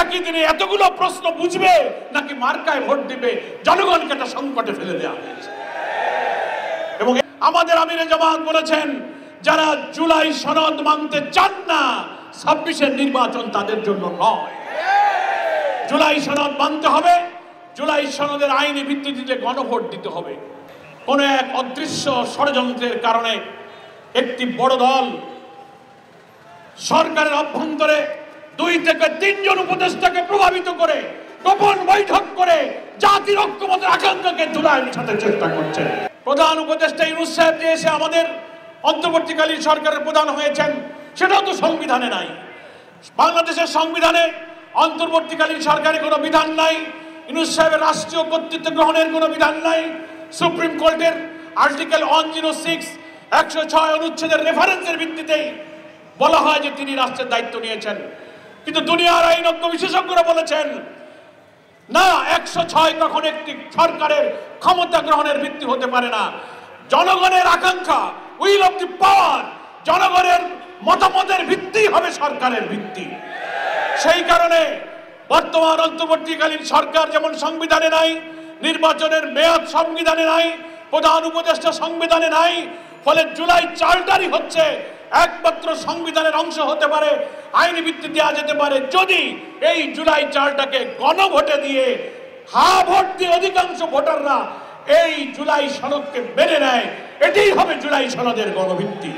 একই দিনে এতগুলো প্রশ্ন বুঝবে নাকি মার্কায় ভোট দিবে, জনগণকে একটা সংকটে ফেলে দেওয়া হয়েছে। এবং আমাদের আমিরে জামাত বলেছেন, যারা জুলাই সনদ মানতে চান না 26-এর নির্বাচন তাদের জন্য নয়। জুলাই সনদ মানতে হবে, জুলাই সনদের আইনি ভিত্তিতে গণভোট দিতে হবে। কোন এক অদৃশ্য ষড়যন্ত্রের কারণে একটি বড় দল সরকারের অভ্যন্তরে 2 থেকে 3 জন উপদেষ্টাকে প্রভাবিত করে গোপন বৈঠক করে জাতির ঐক্যমতের আকাঙ্ক্ষাকে ধুলায় মিশাতে চেষ্টা করছে। প্রধান উপদেষ্টা ইউনূস সাহেব যে এসে আমাদের অন্তর্বর্তীকালীন সরকারের প্রধান হয়েছেন, সেটাও তো সংবিধানে নাই। বাংলাদেশের সংবিধানে অন্তর্বর্তীকালীন সরকারের কোনো বিধান নাই, ইউনূস সাহেবের রাষ্ট্রীয় কর্তৃত্ব গ্রহণের কোনো বিধান নাই। সুপ্রিম কোর্টের আর্টিকেল 106 106 অনুচ্ছেদের রেফারেন্সের ভিত্তিতেই বলা হয় যে তিনি রাষ্ট্রের দায়িত্ব নিয়েছেন। কিন্তু দুনিয়ার আইনজ্ঞ বিশেষজ্ঞরা বলেছেন না, 106 কখন একটি সরকারের ক্ষমতা গ্রহণের ভিত্তি হতে পারে না। জনগণের আকাঙ্ক্ষা, উইল অফ দি পাওয়ার, জনগণের মতামতের ভিত্তি হবে সরকারের ভিত্তি। সেই কারণে বর্তমান অন্তর্বর্তীকালীন সরকার যেমন সংবিধানে নাই, নির্বাচনের মেয়াদ সংবিধানে নাই, প্রধান উপদেষ্টা সংবিধানে নাই, ফলে জুলাই চার্টারই হচ্ছে একমাত্র সংবিধানের অংশ হতে পারে, আইনি ভিত্তি দেওয়া যেতে পারে যদি এই জুলাই চার্টারকে গণভোটে দিয়ে ভোট দিয়ে অধিকাংশ ভোটাররা এই জুলাই সনদকে মেনে নেয়। এটাই হবে জুলাই সনদের গণভিত্তি।